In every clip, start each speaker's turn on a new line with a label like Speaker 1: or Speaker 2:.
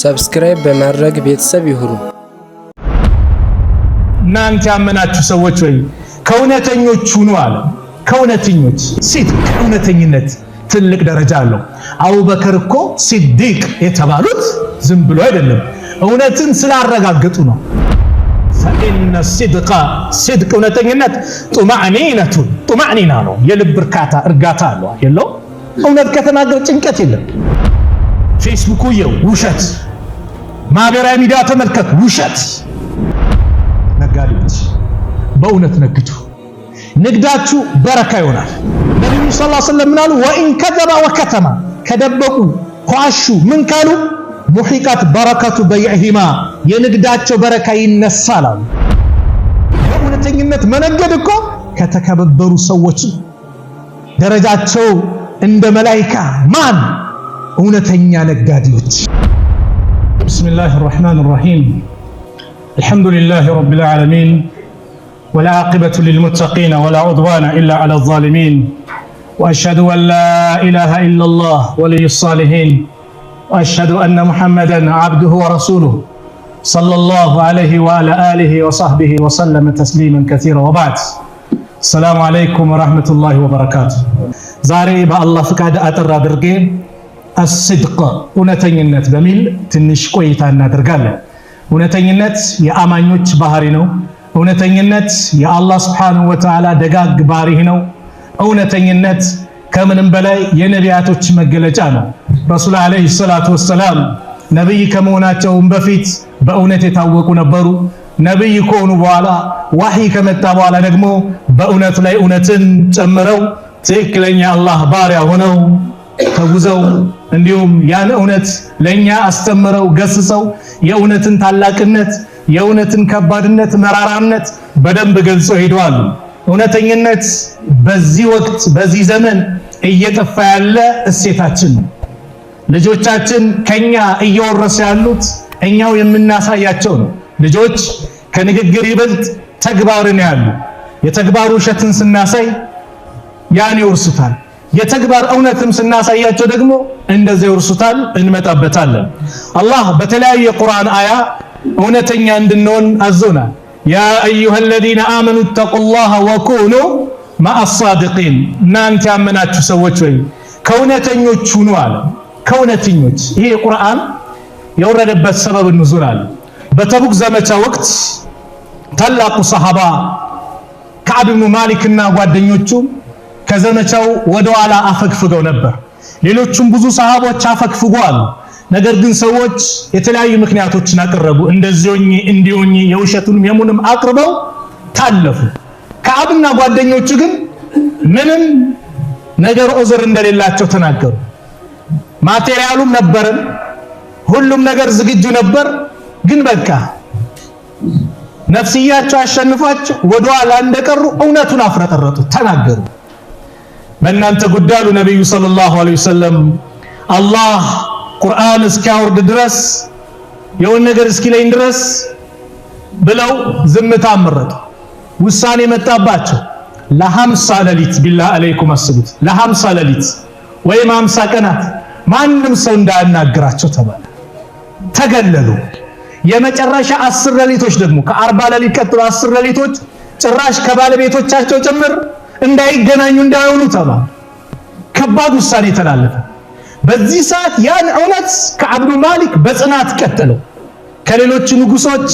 Speaker 1: ሰብስክራይብ በማድረግ ቤተሰብ ይሁኑ።
Speaker 2: እናንተ ያመናችሁ ሰዎች ወይ ከእውነተኞች ሁኑ አለ። ከእውነተኞች ሲድቅ እውነተኝነት ትልቅ ደረጃ አለው። አቡበከር እኮ ሲዲቅ የተባሉት ዝም ብሎ አይደለም፣ እውነትን ስላረጋገጡ ነው። ፈኢነ ሲድቃ ሲድቅ እውነተኝነት ጡማዕኒና ነው፣ የልብ እርጋታ አለው አይደል? እውነት ከተናገረ ጭንቀት የለም። ፌስቡክ ይው ውሸት፣ ማህበራዊ ሚዲያ ተመልከት ውሸት። ነጋዴዎች በእውነት ነግዱ፣ ንግዳችሁ በረካ ይሆናል። ነብዩ ሰለላሁ ዐለይሂ ወሰለም ምናሉ? ወኢን ከዘባ ወከተማ ከደበቁ ኳሹ ምን ካሉ ሙሂቀት በረከቱ በይዕሂማ የንግዳቸው በረካ ይነሳል አሉ። በእውነተኝነት መነገድ እኮ ከተከበሩ ሰዎች ደረጃቸው እንደ መላእክት ማን እውነተኛ ነጋዴዎች። ቢስሚላሂ الرحمن الرحيم الحمد لله رب العالمين والعاقبة للمتقين ولا عدوان إلا على الظالمين وأشهد أن لا إله إلا الله ولي الصالحين وأشهد أن محمدا عبده ورسوله صلى الله عليه وعلى آله وصحبه وسلم تسليما كثيرا وبعد السلام عليكم ورحمة الله وبركاته. زاري بالله فقاد أترى درجين الصدق እውነተኝነት በሚል ትንሽ ቆይታ እናደርጋለን። እውነተኝነት የአማኞች ባህሪ ነው። እውነተኝነት የአላህ Subhanahu Wa Ta'ala ደጋግ ባህሪ ነው። እውነተኝነት ከምንም በላይ የነቢያቶች መገለጫ ነው። ረሱል አለይሂ ሰላቱ ወሰላም ነብይ ከመሆናቸውም በፊት በእውነት የታወቁ ነበሩ። ነብይ ከሆኑ በኋላ ወህይ ከመጣ በኋላ ደግሞ በእውነት ላይ እውነትን ጨምረው ትክክለኛ አላህ ባሪያ ሆነው ተጉዘው እንዲሁም ያን እውነት ለኛ አስተምረው ገስጸው የእውነትን ታላቅነት የእውነትን ከባድነት መራራነት በደንብ ገልጸው ሄደዋል። እውነተኝነት በዚህ ወቅት በዚህ ዘመን እየጠፋ ያለ እሴታችን ነው። ልጆቻችን ከኛ እየወረሱ ያሉት እኛው የምናሳያቸው ነው። ልጆች ከንግግር ይበልጥ ተግባርን ያሉ የተግባሩ ውሸትን ስናሳይ ያን ይወርሱታል። የተግባር እውነትም ስናሳያቸው ደግሞ እንደዚህ ይወርሱታል። እንመጣበታለን። አላህ በተለያየ ቁርአን አያ እውነተኛ እንድንሆን አዞናል። ያ አዩሃ الذين آمنوا اتقوا الله وكونوا مع الصادقين እናንተ ያመናችሁ ሰዎች ወይ ከእውነተኞች ሁኑ አለ። ከእውነተኞች ይሄ ቁርአን የወረደበት ሰበብ ንዙል አለ። በተቡክ ዘመቻ ወቅት ታላቁ ሰሃባ ከዓብ ኢብኑ ማሊክና ጓደኞቹ ከዘመቻው ወደኋላ አፈግፍገው ነበር። ሌሎችም ብዙ ሰሃቦች አፈግፍገዋል። ነገር ግን ሰዎች የተለያዩ ምክንያቶችን አቀረቡ። እንደዚሁኝ እንዲሁኝ የውሸቱንም የሙንም አቅርበው ታለፉ። ከዓብና ጓደኞቹ ግን ምንም ነገር ዑዝር እንደሌላቸው ተናገሩ። ማቴሪያሉም ነበረን፣ ሁሉም ነገር ዝግጁ ነበር። ግን በቃ ነፍስያቸው አሸንፏቸው ወደኋላ እንደቀሩ እውነቱን አፍረጠረጡ፣ ተናገሩ። በእናንተ ጉዳዩ ነብዩ ሰለላሁ ዐለይሂ ወሰለም አላህ ቁርአን እስኪያወርድ ድረስ የሆነ ነገር እስኪለኝ ድረስ ብለው ዝምታ መረጡ። ውሳኔ መጣባቸው። ለ50 ሌሊት ቢላህ አለይኩም አስቡት፣ ለ50 ሌሊት ወይም 50 ቀናት ማንም ሰው እንዳያናግራቸው ተባለ። ተገለሉ። የመጨረሻ 10 ሌሊቶች ደግሞ ከ40 ሌሊት ቀጥሎ 10 ሌሊቶች ጭራሽ ከባለቤቶቻቸው ጭምር እንዳይገናኙ እንዳይሆኑ ተባለ። ከባድ ውሳኔ ተላለፈ። በዚህ ሰዓት ያን እውነት ከዓብ ኢብኑ ማሊክ በጽናት ቀጠለው። ከሌሎች ንጉሶች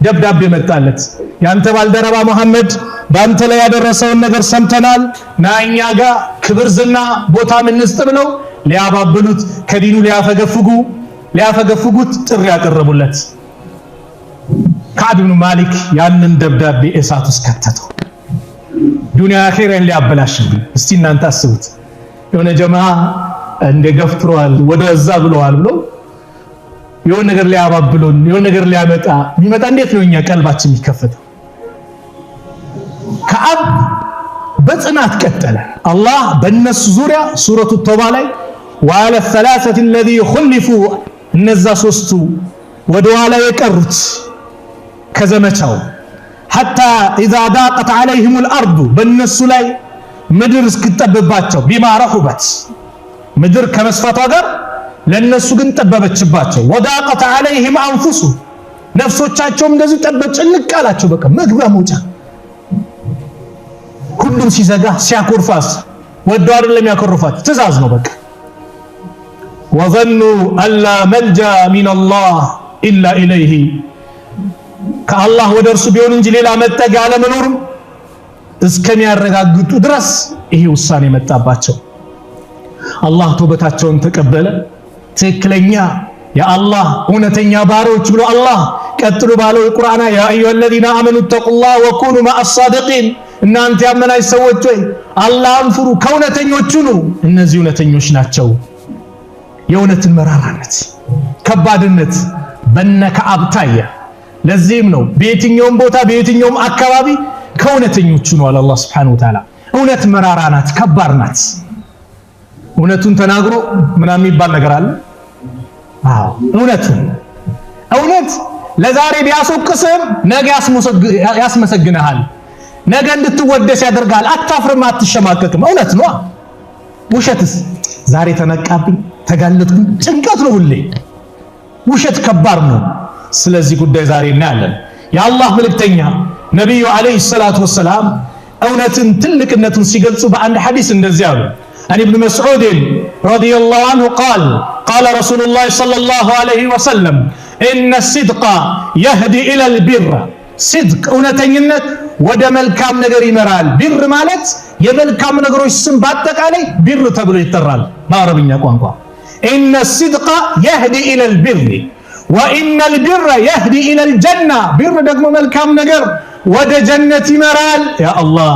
Speaker 2: ደብዳቤ መጣለት። ያንተ ባልደረባ መሐመድ ባንተ ላይ ያደረሰውን ነገር ሰምተናል፣ ናኛ ጋር ክብር ዝና ቦታ ምንስጥ ብለው ሊያባብሉት ከዲኑ ሊያፈገፍጉት ጥሪ ያቀረቡለት። ከዓብ ኢብኑ ማሊክ ያንን ደብዳቤ እሳት ውስጥ ከተተው። ዱንያ አኺራን ሊያበላሽብኝ። እስቲ እናንተ አስቡት። የሆነ ጀማዓ እንደገፍትሯል ወደዛ ብለዋል ብሎ የሆነ ነገር ሊያባብሉን የሆነ ነገር ሊያመጣ ቢመጣ እንዴት ነው እኛ ቀልባችን የሚከፈተው? ከዓብ በጽናት ቀጠለ። አላህ በእነሱ ዙሪያ ሱረቱ ተውባ ላይ ወአለ الثلاثة الذي خلفوا እነዛ ሶስቱ ወደኋላ የቀሩት ከዘመቻው حتى إذا ضاقت عليهم الأرض በእነሱ ላይ ምድር እስክትጠብባቸው ቢማ ረሁበት ምድር ከመስፋቷ ጋር ለነሱ ግን ጠበበችባቸው። ወዳቀት عليهم አንፉሱ ነፍሶቻቸውም እንደዚህ ጭንቅ አላቸው። በቃ መግቢያ መውጫ ሁሉም ሲዘጋ ሲያኮርፋስ ወዶ አይደለም ያኮርፋት ትእዛዝ ነው በቃ። وظنوا ألا ملجأ من الله إلا إليه ከአላህ ወደ እርሱ ቢሆን እንጂ ሌላ መጠጊያ አለመኖሩን እስከሚያረጋግጡ ድረስ ይሄ ውሳኔ መጣባቸው። አላህ ተውበታቸውን ተቀበለ። ትክክለኛ የአላህ እውነተኛ ባሮች ብሎ አላህ ቀጥሎ ባለው የቁርአን ያ አዩሀለዚነ አመኑ ተቁላህ ወኩኑ መዐሳዲቂን እናንተ ያመናችሁ ሰዎች ሆይ አላህን ፍሩ ከእውነተኞቹ ነው። እነዚህ እውነተኞች ናቸው። የእውነትን መራራነት ከባድነት በነከዓብ ታየ። ለዚህም ነው በየትኛውም ቦታ በየትኛውም አካባቢ ከእውነተኞቹ ነው አለ አላህ ሱብሓነሁ ወተዓላ። እውነት መራራ ናት፣ ከባድ ናት። እውነቱን ተናግሮ ምናምን የሚባል ነገር አለ? አዎ እውነት ለዛሬ ቢያስወቅስም ነገ ያስመሰግንሃል፣ ነገ እንድትወደስ ያደርጋል። አታፍርም፣ አትሸማቀቅም። እውነት ነው። ውሸትስ ዛሬ ተነቃብኝ ተጋለጥኩ ጭንቀት ነው ሁሌ። ውሸት ከባድ ነው። ስለዚህ ጉዳይ ዛሬ እናያለን። የአላህ መልእክተኛ ነብዩ አለይሂ ሰላቱ ወሰላም እውነትን ትልቅነቱን ሲገልጹ በአንድ ሐዲስ እንደዚህ አሉ። አን ኢብኑ መስዑድ ረዲየላሁ ዐንሁ ቃለ ረሱሉላህ ሰለላሁ ዐለይሂ ወሰለም ኢነ ሲድቀ የህዲ ኢለል ቢር ሲድቅ እውነተኝነት ወደ መልካም ነገር ይመራል። ቢር ማለት የመልካም ነገሮች ስም በአጠቃላይ ቢር ተብሎ ይጠራል በአረብኛ ቋንቋ። ኢነ ሲድቀ የህዲ ኢለል ቢር ወኢነል ቢረ የህዲ ኢለል ጀና ቢር ደግሞ መልካም ነገር ወደ ጀነት ይመራል። ያ አላህ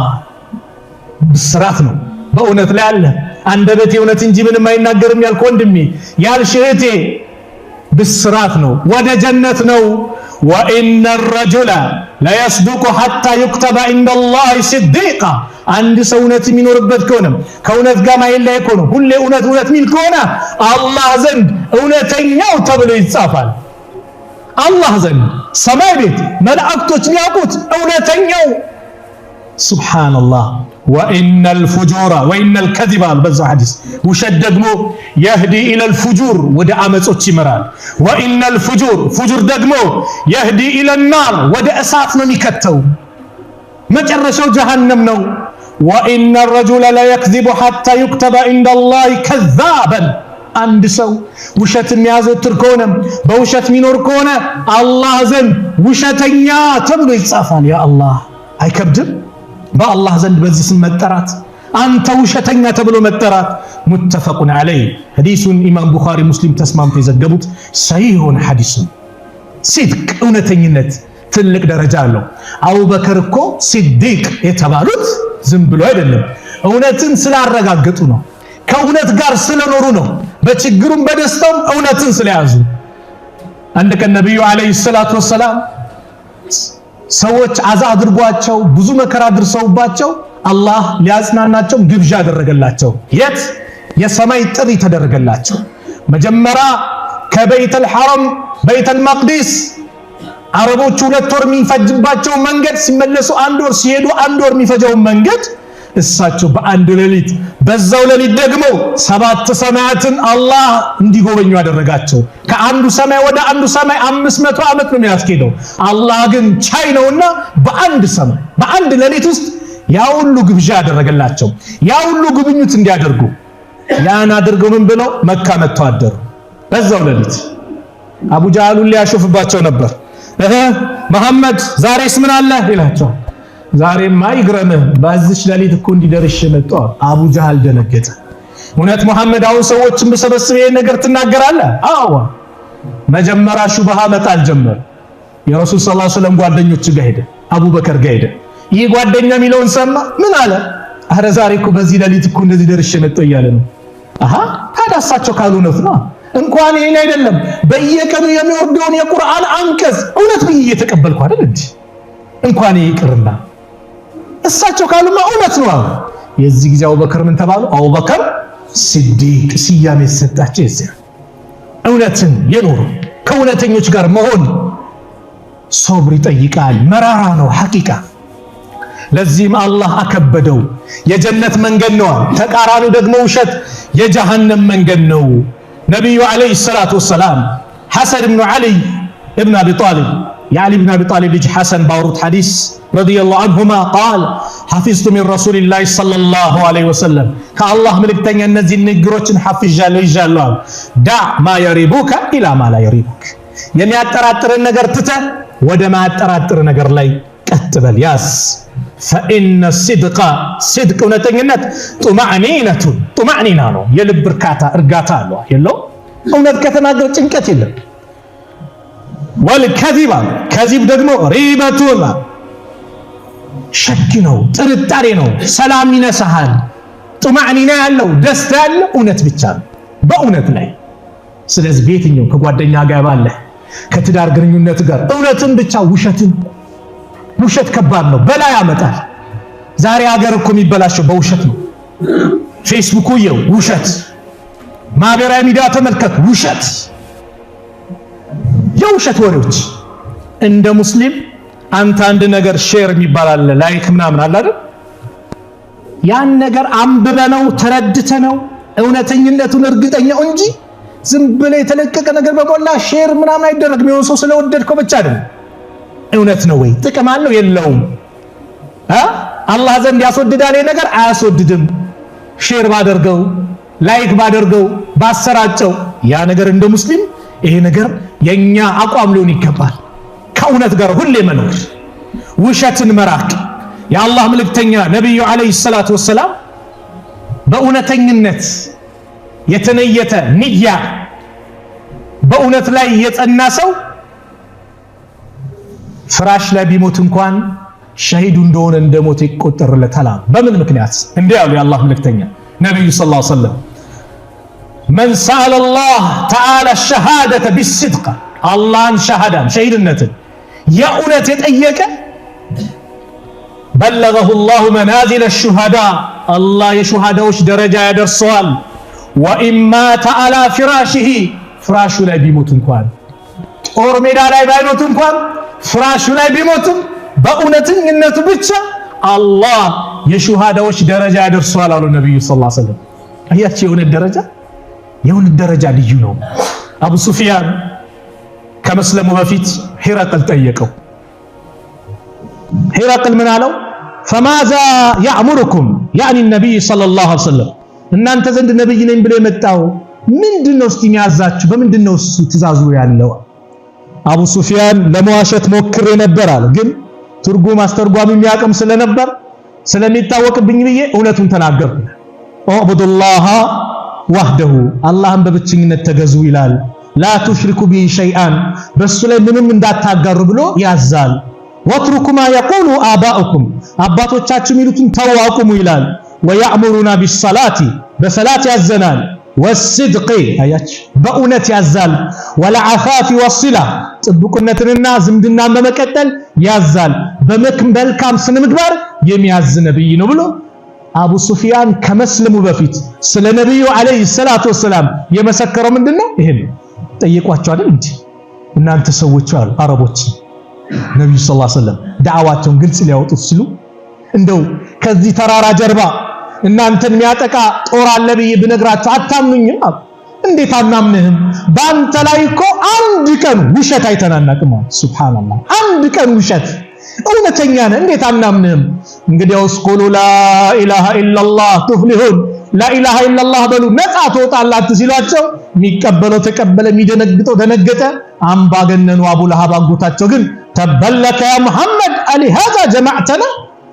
Speaker 2: ብስራት ነው በእውነት ላይ አለ። አንደበቴ እውነት እንጂ ምንም አይናገርም ያልክ ወንድሜ ያልሽ እህቴ ብስራት ነው፣ ወደ ጀነት ነው። ወኢነ ረጁለ ለየስዱቁ ሐታ ዩክተበ ዐንደላሂ ሲዲቃ አንድ ሰው እውነት የሚኖርበት ከሆነ ከእውነት ጋር ማይለይ ከሆነ ሁሌ እውነት ሚል ከሆነ አላህ ዘንድ እውነተኛው ተብሎ ይጻፋል። አላህ ዘንድ ሰማይ ቤት መላእክቶች ሊያውቁት እውነተኛው። ሱብሃንአላህ። ወኢነል ፉጁራ ወኢነል ከዚባ በዛ ሐዲስ ውሸት ደግሞ የህዲ ኢለል ፉጁር ወደ አመጾች ይመራል። ወኢነል ፉጁር ደግሞ የህዲ ኢለል ናር ወደ እሳት ነው የሚከተው፣ መጨረሻው ጀሃነም ነው። ወኢነ ረጁለ ለየክዚቡ ሐታ ዩክተበ ዐንደላሂ ከዛበን አንድ ሰው ውሸት የሚያዘወትር ከሆነ በውሸት የሚኖር ከሆነ አላህ ዘንድ ውሸተኛ ተብሎ ይጻፋል። ያ አላህ አይከብድም በአላህ ዘንድ በዚህ ስም መጠራት፣ አንተ ውሸተኛ ተብሎ መጠራት። ሙተፈቁን ዐለይህ ሐዲሱን ኢማም ቡኻሪ ሙስሊም ተስማምተው የዘገቡት ሰሂህ የሆነ ሐዲስ ነው። ሲድቅ እውነተኝነት ትልቅ ደረጃ አለው። አቡበከር እኮ ሲዲቅ የተባሉት ዝም ብሎ አይደለም፣ እውነትን ስላረጋገጡ ነው፣ ከእውነት ጋር ስለኖሩ ነው፣ በችግሩም በደስታውም እውነትን ስለያዙ። አንድ ቀን ነብዩ አለይሂ ሰላቱ ወሰላም ሰዎች አዛ አድርጓቸው ብዙ መከራ አድርሰውባቸው አላህ ሊያጽናናቸው ግብዣ አደረገላቸው። የት? የሰማይ ጥሪ ተደረገላቸው። መጀመሪያ ከበይተል ሐረም በይተል መቅዲስ አረቦቹ 2 ወር የሚፈጅባቸው መንገድ ሲመለሱ 1 ወር ሲሄዱ 1 ወር የሚፈጀው መንገድ እሳቸው በአንድ ሌሊት በዛው ሌሊት ደግሞ 7 ሰማያትን አላህ እንዲጎበኙ ያደረጋቸው። ከአንዱ ሰማይ ወደ አንዱ ሰማይ 500 ዓመት ነው የሚያስኬደው። አላህ ግን ቻይ ነውና በአንድ ሰማይ በአንድ ሌሊት ውስጥ ያ ሁሉ ግብዣ ያደረገላቸው፣ ያ ሁሉ ጉብኝት እንዲያደርጉ። ያን አድርገው ምን ብለው መካ መጥተው አደሩ በዛው ሌሊት። አቡ ጃህል ሊያሾፍባቸው ነበር። መሐመድ ዛሬስ ምን አለ ይላቸው። ዛሬማ ይግረምህ በዚች ሌሊት እኮ እንዲደርሽ መጣው። አቡ ጃህል ደነገጠ። እውነት መሐመድ አሁን ሰዎችን በሰበስበ ይሄን ነገር ትናገራለህ? አዎ። መጀመሪያ ሹብሃ መጣል ጀመር። የረሱል ሰለላሁ ዐለይሂ ወሰለም ጓደኞች ጋር ሄደ፣ አቡበከር ጋር ሄደ። ይህ ጓደኛ የሚለውን ሰማ። ምን አለ? አረ ዛሬ እኮ በዚህ ሌሊት እኮ እንደዚህ ደርሽ መጣው እያለ ነው። ታዳሳቸው ካሉ ነው እንኳን ይሄን አይደለም በየቀኑ የሚወርደውን የቁርአን አንቀጽ እውነት ብዬ እየተቀበልኩ አይደል እንዴ? እንኳን ይቅርና እሳቸው ካሉማ እውነት ነው አሉ። የዚህ ጊዜ አቡበከር ምን ተባሉ? አቡበከር ሲዲቅ ስያሜ ተሰጣቸው። እዚያ እውነትን የኖሩ ከእውነተኞች ጋር መሆን ሶብር ይጠይቃል። መራራ ነው ሐቂቃ። ለዚህም አላህ አከበደው። የጀነት መንገድ ነው፣ ተቃራኒው ደግሞ ውሸት የጀሃነም መንገድ ነው። ነብዩ አለይሂ ሰላቱ ወሰላም ሐሰን ኢብኑ ዓሊ ኢብኑ አቢ ጣሊብ የዓሊ ኢብኑ አቢ ጣሊብ ልጅ ሐሰን ባወሩት ሐዲስ ረዲየላሁ ዐንሁማ ቃል ሐፊዝቱ ሚን ረሱሊላሂ ሰለላሁ ዐለይሂ ወሰለም ከአላህ መልእክተኛ እነዚህ ንግሮችን ሐፍዣለሁ ይዣለሁ አሉ። ዳዕ ማ የሪቡከ ኢላ ማ ላ የሪቡክ የሚያጠራጥርን ነገር ትተህ ወደ ማያጠራጥር ነገር ላይ ቀጥ በል ያዝ። ፈኢነ ሲድቀ ሲድቅ እውነተኝነት ጡማዕኒና ነው፣ የልብ እርጋታ አለው የለው። እውነት ከተናገር ጭንቀት የለም። ወልከዚብ ከዚብ ደግሞ ሪበቱን ሸክ ነው፣ ጥርጣሬ ነው፣ ሰላም ይነሳሃል። ጡማዕኒና ያለው ደስታ ያለው እውነት ብቻ ነው በእውነት ላይ። ስለዚህ በየትኛው ከጓደኛ ጋር ባለህ ከትዳር ግንኙነት ጋር እውነትን ብቻ ውሸት ከባድ ነው፣ በላይ ያመጣል። ዛሬ ሀገር እኮ የሚበላሸው በውሸት ነው። ፌስቡክ ይው ውሸት፣ ማህበራዊ ሚዲያ ተመልከት ውሸት፣ የውሸት ወሬዎች። እንደ ሙስሊም አንተ አንድ ነገር ሼር የሚባል አለ፣ ላይክ ምናምን አለ አይደል? ያን ነገር አንብበነው ተረድተነው እውነተኝነቱን እርግጠኛው እንጂ ዝም ብለ የተለቀቀ ነገር በሞላ ሼር ምናምን አይደረግም። የሆነ ሰው ስለወደድከው ብቻ አይደለም። እውነት ነው ወይ? ጥቅም አለው የለውም? አላህ ዘንድ ያስወድዳል ነገር አያስወድድም? ሼር ባደርገው ላይክ ባደርገው ባሰራጨው ያ ነገር እንደ ሙስሊም ይሄ ነገር የኛ አቋም ሊሆን ይገባል። ከእውነት ጋር ሁሌ መኖር፣ ውሸትን መራቅ። የአላህ መልእክተኛ ነብዩ አለይሂ ሰላቱ ወሰላም በእውነተኝነት የተነየተ ንያ በእውነት ላይ የጸና ሰው ፍራሽ ላይ ቢሞት እንኳን ሸሂዱ እንደሆነ እንደሞተ ይቆጠርለታል። በምን ምክንያት? እንዲህ ያሉ የአላህ መልእክተኛ ነብዩ ሰለላሁ ዐለይሂ ወሰለም መን ሰአለ አላህ ተዓላ ሸሃደተ ቢስድቅ አላህን ሸሃዳን ሸሂድነትን የእውነት የጠየቀ በለገሁ አላሁ መናዚለ ሹሃዳ አላህ የሹሃዳዎች ደረጃ ያደርሰዋል። ወኢን ማተ ዐላ ፊራሽሂ ፍራሹ ላይ ቢሞት እንኳን ጦር ሜዳ ላይ ባይሞት እንኳን ፍራሹ ላይ ቢሞትም በእውነተኝነቱ ብቻ አላህ የሹሃዳዎች ደረጃ ያደርሰዋል አሉ ነብዩ ሰለላሁ ዐለይሂ ወሰለም። አያችሁ የእውነት ደረጃ ልዩ ነው። አቡ ሱፊያን ከመስለሙ በፊት ሂረቅል ጠየቀው። ሂረቅል ምን አለው? ፈማዛ ያእሙሩኩም ያኒ ነብይ ሰለላሁ ዐለይሂ ወሰለም እናንተ ዘንድ ነብይ ነኝ ብሎ የመጣው ምንድነው? እስቲ የሚያዛችሁ በምንድነው እሱ ትእዛዙ ያለው? አቡ ሱፊያን ለመዋሸት ሞክሬ ነበር አለ። ግን ትርጉም አስተርጓሚ የሚያቀም ስለነበር ስለሚታወቅብኝ ብዬ እውነቱን ተናገርኩ። ኡዕቡዱላህ ወህደሁ አላህን በብቸኝነት ተገዙ ይላል። ላ ቱሽሪኩ ቢሂ ሸይአን በሱ ላይ ምንም እንዳታጋሩ ብሎ ያዛል። ወትሩኩ ማ የቁሉ አባኡኩም አባቶቻችሁ የሚሉትን ተው አቁሙ ይላል። ወያእሙሩና ቢሰላቲ በሰላት ያዘናል። ወስድቂ አያች በእውነት ያዛል። ወለዓፋፊ ወሲላ ጥብቅነትንና ዝምድናን በመቀጠል ያዛል። በመልካም ስነ ምግባር የሚያዝ ነብይ ነው ብሎ አቡ ሱፊያን ከመስለሙ በፊት ስለ ነብዩ አለይሂ ሰላቱ ወሰላም የመሰከረው ምንድነው? ይሄን ጠየቋቸው አይደል እንዴ? እናንተ ሰዎች አሉ አረቦች ነብዩ ሰለላሁ ዐለይሂ ወሰለም ዳዕዋቸውን ግልጽ ሊያወጡት ሲሉ እንደው ከዚህ ተራራ ጀርባ እናንተን የሚያጠቃ ጦር አለ ብዬ ብነግራችሁ አታምኑኝም? እንዴት አናምንህም? በአንተ ላይ እኮ አንድ ቀን ውሸት አይተናናቅም። ሱብሃንአላህ አንድ ቀን ውሸት እውነተኛ ነህ፣ እንዴት አናምንህም? እንግዲያውስ ቁሉ ላኢላሃ ኢላላህ ቱፍሊሁን ላኢላሃ ኢላላህ በሉ ነፃ ትወጣላችሁ ሲሏቸው የሚቀበለው ተቀበለ፣ የሚደነግጠው ደነገጠ። አምባገነኑ አቡ ለሃብ አጎታቸው ግን ተበለከ ያ ሙሐመድ አሊሃዛ ጀማዕተና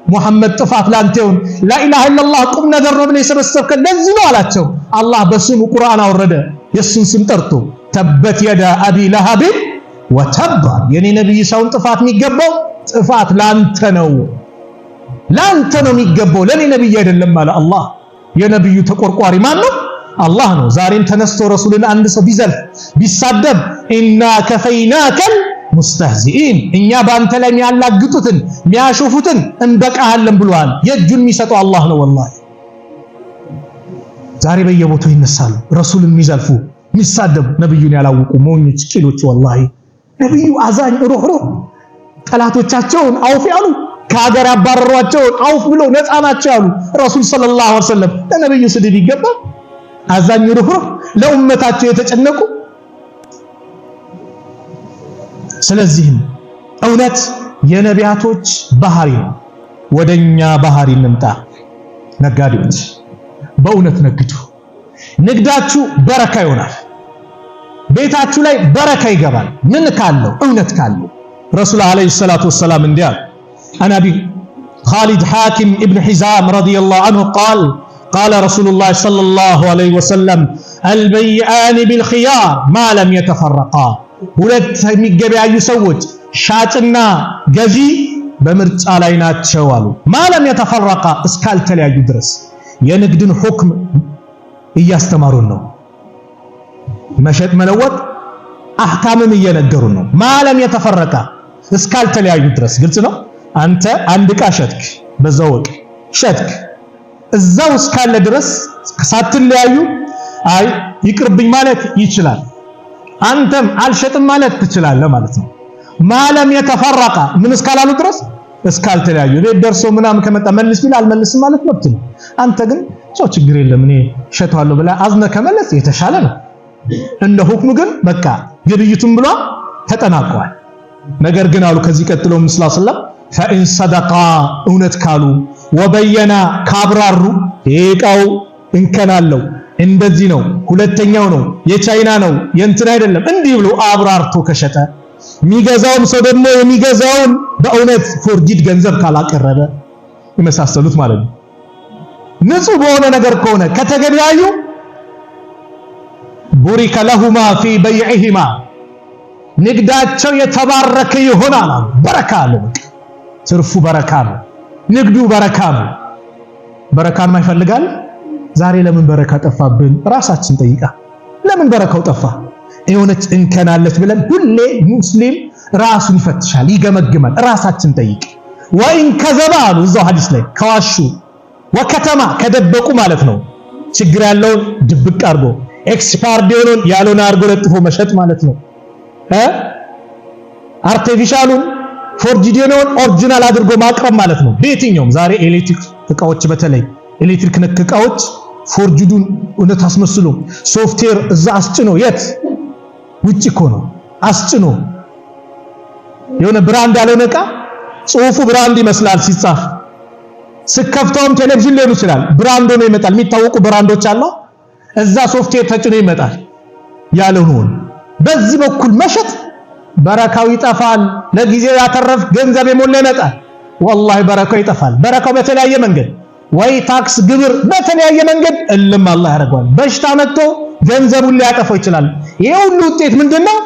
Speaker 2: ሙሐመድ ጥፋት ላንተ ይሁን፣ ላኢላሃ ኢላላህ ቁም ነገር ነው ብለህ የሰበሰብከን ለዚህ ነው አላቸው። አላህ በስሙ ቁርአን አወረደ፣ የሱን ስም ጠርቶ ተበት የዳ አቢ ለሃብ ወተባ። የኔ ነብይ ሰውን ጥፋት የሚገባው ጥፋት ላንተ ነው የሚገባው፣ ለኔ ነብይ አይደለም አለ አላህ። የነብዩ ተቆርቋሪ ማን ነው? አላህ ነው። ዛሬም ተነስቶ ረሱልን አንድ ሰው ቢዘልፍ ቢሳደብ ኢና ከፈይናከል ሙስተህዚኢን እኛ ባንተ ላይ የሚያላግጡትን የሚያሾፉትን እንበቃለን ብሏል። የእጁን የሚሰጠው አላህ ነው። ወላሂ ዛሬ በየቦታው ይነሳሉ ረሱልን የሚዘልፉ የሚሳደቡ ነብዩን ያላወቁ ሞኞች ቂሎች። ወላሂ ነብዩ አዛኝ ሩህሩህ ጠላቶቻቸውን አውፍ ያሉ ከሀገር ያባረሯቸውን አውፍ ብሎ ነፃ ናቸው ያሉ ረሱል ሰለላሁ ዐለይሂ ወሰለም ለነብዩ ስድብ ይገባል? አዛኝ ሩህሩህ ለኡመታቸው የተጨነቁ። ስለዚህም እውነት የነቢያቶች ባህሪ ነው። ወደኛ ባህሪ እንምጣ። ነጋዴዎች በእውነት ነግዱ። ንግዳችሁ በረካ ይሆናል። ቤታችሁ ላይ በረካ ይገባል። ምን ካለው? እውነት ካለው። ረሱል አለይሂ ሰላቱ ወሰላም እንዲህ አሉ። አን አቢ ኻሊድ ሐኪም ኢብኑ ሒዛም ረዲየላሁ ዐንሁ ቃል ቃለ ረሱሉላህ ሰለላሁ ዐለይሂ ወሰለም አልበይአኒ ቢልኺያር ማ ለም የተፈረቃ። ሁለት የሚገበያዩ ሰዎች ሻጭና ገዢ በምርጫ ላይ ናቸው አሉ። ማ ለም የተፈረቃ እስካልተለያዩ ድረስ። የንግድን ሁክም እያስተማሩን ነው። መሸጥ መለወጥ አህካምን እየነገሩን ነው። ማ ለም የተፈረቃ እስካልተለያዩ ድረስ። ግልጽ ነው። አንተ አንድ ዕቃ ሸጥክ፣ በዛው ወቅ ሸጥክ፣ እዛው እስካለ ድረስ ሳትለያዩ አይ ይቅርብኝ ማለት ይችላል። አንተም አልሸጥም ማለት ትችላለህ ማለት ነው። ማለም የተፈረቀ ምን እስካላሉ ድረስ እስካልተለያዩ። ቤት ደርሶ ምናምን ከመጣ መልስ ቢል አልመልስም ማለት መብት ነው። አንተ ግን ሰው ችግር የለም እኔ ሸጠዋለሁ ብላ አዝነ ከመለስ የተሻለ ነው። እንደ ሁክሙ ግን በቃ ግብይቱን ብሏ ተጠናቋል። ነገር ግን አሉ ከዚህ ቀጥሎ ሰለላሁ ዐለይሂ ወሰለም ፈኢን ሰደቃ እውነት ካሉ ወበየና ካብራሩ ይቃው እንከናለው እንደዚህ ነው ሁለተኛው ነው የቻይና ነው የእንትን አይደለም እንዲህ ብሎ አብራርቶ ከሸጠ የሚገዛውም ሰው ደግሞ የሚገዛውን በእውነት ፎርጂድ ገንዘብ ካላቀረበ የመሳሰሉት ማለት ነው። ንጹህ በሆነ ነገር ከሆነ ከተገበያዩ ቡሪከ ለሁማ ፊ በይዕሂማ ንግዳቸው የተባረከ ይሆናል። በረካ አለው። ትርፉ በረካ ነው። ንግዱ በረካ ነው። በረካን ማይፈልጋል። ዛሬ ለምን በረካ ጠፋብን? ራሳችን ጠይቃ። ለምን በረካው ጠፋ? የሆነች እንከናለች ብለን ሁሌ ሙስሊም ራሱን ይፈትሻል፣ ይገመግማል። ራሳችን ጠይቅ። ወኢን ከዘባ አሉ እዛው ሐዲስ ላይ ከዋሹ ወከተማ ከደበቁ ማለት ነው። ችግር ያለውን ድብቅ አድርጎ ኤክስፓየርድ የሆነውን ያልሆነ አድርጎ ለጥፎ መሸጥ ማለት ነው። አርቲፊሻሉን ፎርጂድ የሆነውን ኦሪጂናል አድርጎ ማቅረብ ማለት ነው። በየትኛውም ዛሬ ኤሌክትሪክ እቃዎች በተለይ ኤሌክትሪክ ነክ እቃዎች ፎርጂዱን እውነት አስመስሎ ሶፍትዌር እዛ አስጭኖ የት ውጭ እኮ ነው አስጭኖ የሆነ ብራንድ ያልሆነ እቃ ጽሁፉ ብራንድ ይመስላል ሲጻፍ፣ ስከፍተውም ቴሌቪዥን ሊሆን ይችላል ብራንድ ሆኖ ይመጣል። የሚታወቁ ብራንዶች አሉ። እዛ ሶፍትዌር ተጭኖ ይመጣል ያልሆነውን። በዚህ በኩል መሸጥ በረካው ይጠፋል። ለጊዜው ያተረፍ ገንዘብ የሞላ ይመጣል። ወላሂ በረካው ይጠፋል። በረካው በተለያየ መንገድ ወይ ታክስ ግብር በተለያየ መንገድ እልም አላህ ያደርገዋል። በሽታ መጥቶ ገንዘቡን ሊያጠፋው ይችላል። ይሄ ሁሉ ውጤት ምንድነው?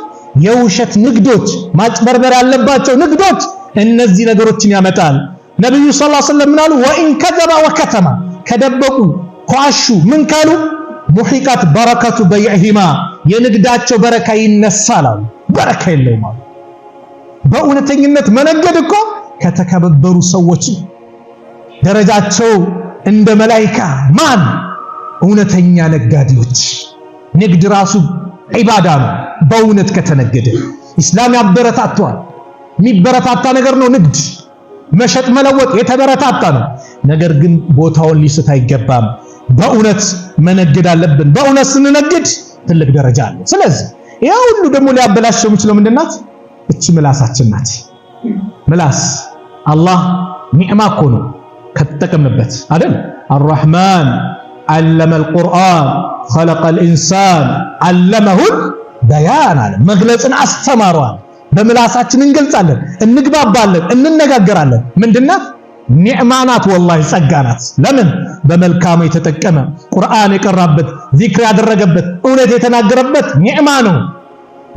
Speaker 2: የውሸት ንግዶች፣ ማጭበርበር ያለባቸው ንግዶች እነዚህ ነገሮችን ያመጣል። ነብዩ ሰለላሁ ዐለይሂ ወሰለም ምናሉ? ወኢን ከዘባ ወከተማ ከደበቁ ኳሹ ምን ካሉ ሙሂቃት በረከቱ በይዕሂማ የንግዳቸው በረካ ይነሳል አሉ። በረካ የለውም አሉ። በእውነተኝነት መነገድ እኮ ከተከበሩ ሰዎች ደረጃቸው እንደ መላእክት ማን? እውነተኛ ነጋዴዎች። ንግድ ራሱ ዒባዳ ነው። በእውነት ከተነገደ ኢስላም ያበረታቷል። የሚበረታታ ነገር ነው ንግድ። መሸጥ መለወጥ የተበረታታ ነው። ነገር ግን ቦታውን ሊስት አይገባም። በእውነት መነገድ አለብን። በእውነት ስንነግድ ትልቅ ደረጃ አለ። ስለዚህ ያ ሁሉ ደግሞ ሊያበላሸው የሚችለው ምንድናት? እቺ ምላሳችን ናት። ምላስ አላህ ኒዕማ እኮ ነው ከተጠቀምንበት አይደል? አርረህማን علم القرآن خلق الإنسان علمه بيان አለ። መግለጽን አስተማሯል። በምላሳችን እንገልጻለን፣ እንግባባለን፣ እንነጋገራለን። ምንድናት? ኒዕማ ናት። ወላሂ ጸጋ ናት። ለምን? በመልካሙ የተጠቀመ ቁርአን የቀራበት ዚክር ያደረገበት እውነት የተናገረበት ኒዕማ ነው።